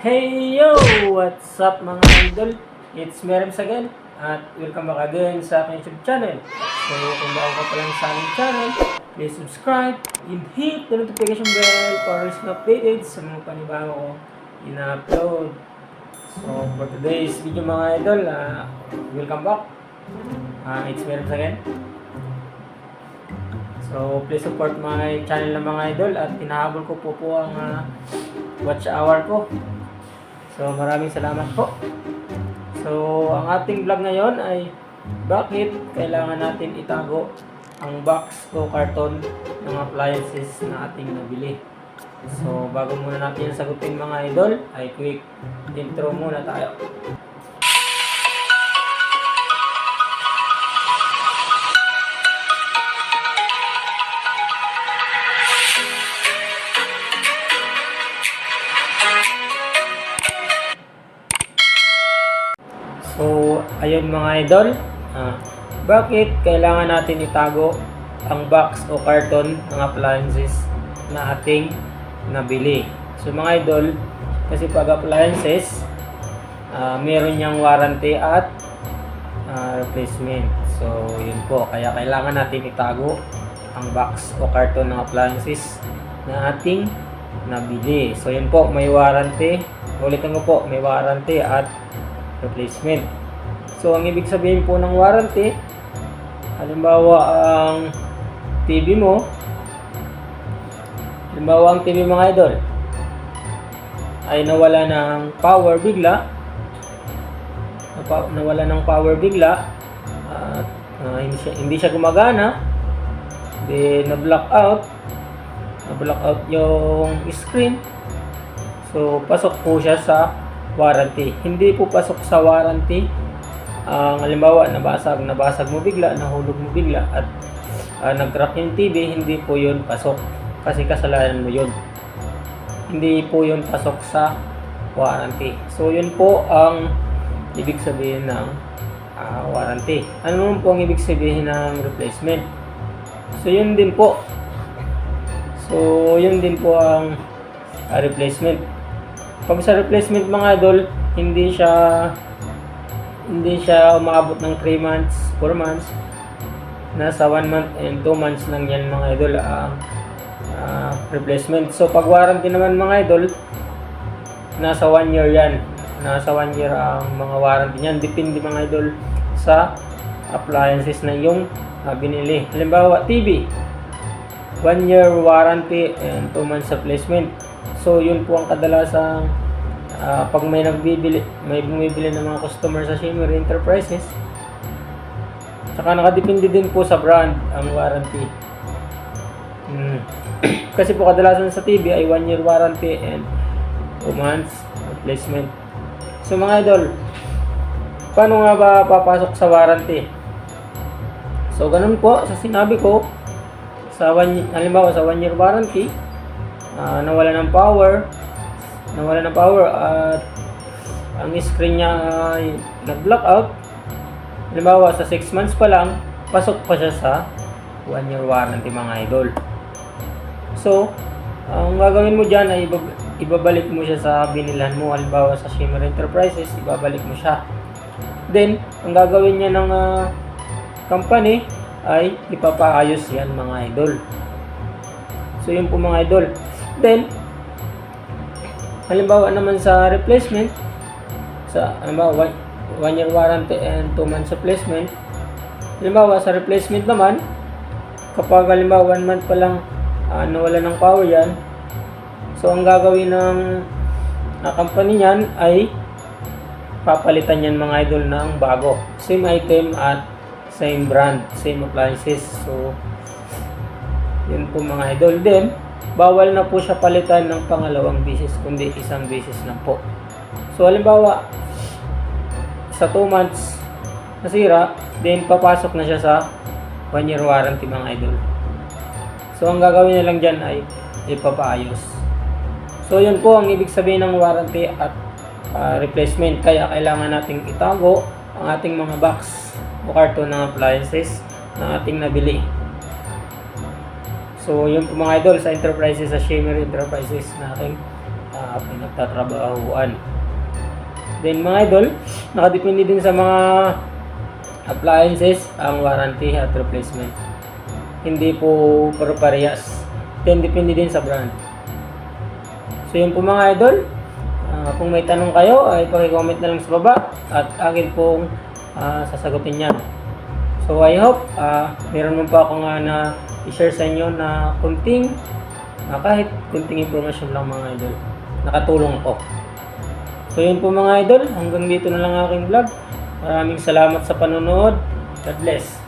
Hey yo! What's up mga idol? It's Merems again at welcome back again sa aking YouTube channel. So kung bago ka pa lang sa aking channel, please subscribe and hit the notification bell para rin updated sa mga panibago ko ina-upload. So for today's video mga idol, welcome back. It's Merems again. So please support my channel ng mga idol at hinahabol ko po ang watch hour ko. So maraming salamat po. So ang ating vlog ngayon ay bakit kailangan natin itago ang box o karton ng appliances na ating nabili. So bago muna natin sagutin mga idol, ay quick intro muna tayo. So, ayun mga idol, bakit kailangan natin itago ang box o karton ng appliances na ating nabili? So mga idol, kasi pag appliances, meron niyang warranty at replacement. So yun po, kaya kailangan natin itago ang box o karton ng appliances na ating nabili. So yun po, may warranty. Ulitin ko po, may warranty at replacement. So ang ibig sabihin po ng warranty, halimbawa ang TV mo, halimbawa ang TV mga idol ay nawala ng power bigla, at hindi siya gumagana, then na-block out yung screen. So pasok po siya sa warranty. Hindi po pasok sa warranty ang halimbawa nabasag mo bigla, nahulog mo bigla at nag-crack yung TV, hindi po yun pasok kasi kasalanan mo yun. Hindi po yun pasok sa warranty. So yun po ang ibig sabihin ng warranty. Ano naman po ang ibig sabihin ng replacement? So yun din po ang replacement. Pag sa replacement mga idol, hindi siya umaabot ng 3 months, 4 months. Nasa 1 month and 2 months lang yan mga idol ang replacement. So pag warranty naman mga idol, nasa 1 year yan. Nasa 1 year ang mga warranty niyan. Depende mga idol sa appliances na yung binili. Halimbawa TV, 1 year warranty and 2 months replacement. So yun po ang kadalasang pag may bumibili ng mga customer sa Shimmery Enterprises. Saka nakadepende din po sa brand ang warranty. Kasi po kadalasan sa TV ay 1 year warranty and 2 months replacement. So mga idol, paano nga ba papasok sa warranty? So ganun po sa sinabi ko, halimbawa sa 1 year warranty, nawala ng power at ang screen niya ay nag-blackout. Halimbawa sa 6 months pa lang, pasok pa siya sa 1 year warranty mga idol. So ang gagawin mo dyan ay ibabalik mo siya sa binilhan mo. Halimbawa sa Shimmery Enterprises, ibabalik mo siya. Then ang gagawin niya ng company ay ipapaayos yan mga idol. So yun po mga idol. Then halimbawa naman sa replacement, halimbawa 1 year warranty and 2 months replacement. Halimbawa sa replacement naman, kapag halimbawa 1 month pa lang nawala ng power yan, so ang gagawin ng company niyan ay papalitan yan mga idol ng bago, same item at same brand, same appliances. So yun po mga idol. Then bawal na po siya palitan ng pangalawang beses, kundi isang beses lang po. So halimbawa sa 2 months nasira, then papasok na siya sa 1 year warranty mga idol. So ang gagawin niya lang dyan ay ipapaayos. So yun po ang ibig sabihin ng warranty at replacement. Kaya kailangan nating itago ang ating mga box o karton ng appliances na ating nabili. So yun po mga idol, sa Shimmery Enterprises na aking pinagtatrabahuan. Then mga idol, nakadepende din sa mga appliances ang warranty at replacement. Hindi po parehas. Then depende din sa brand. So yun po mga idol. Kung may tanong kayo ay paki-comment na lang sa baba at akin pong sasagutin yan. So I hope meron mo pa ako na i-share sa inyo na kahit kunting information lang mga idol. Nakatulong ako. So yun po mga idol, hanggang dito na lang aking vlog. Maraming salamat sa panonood. God bless.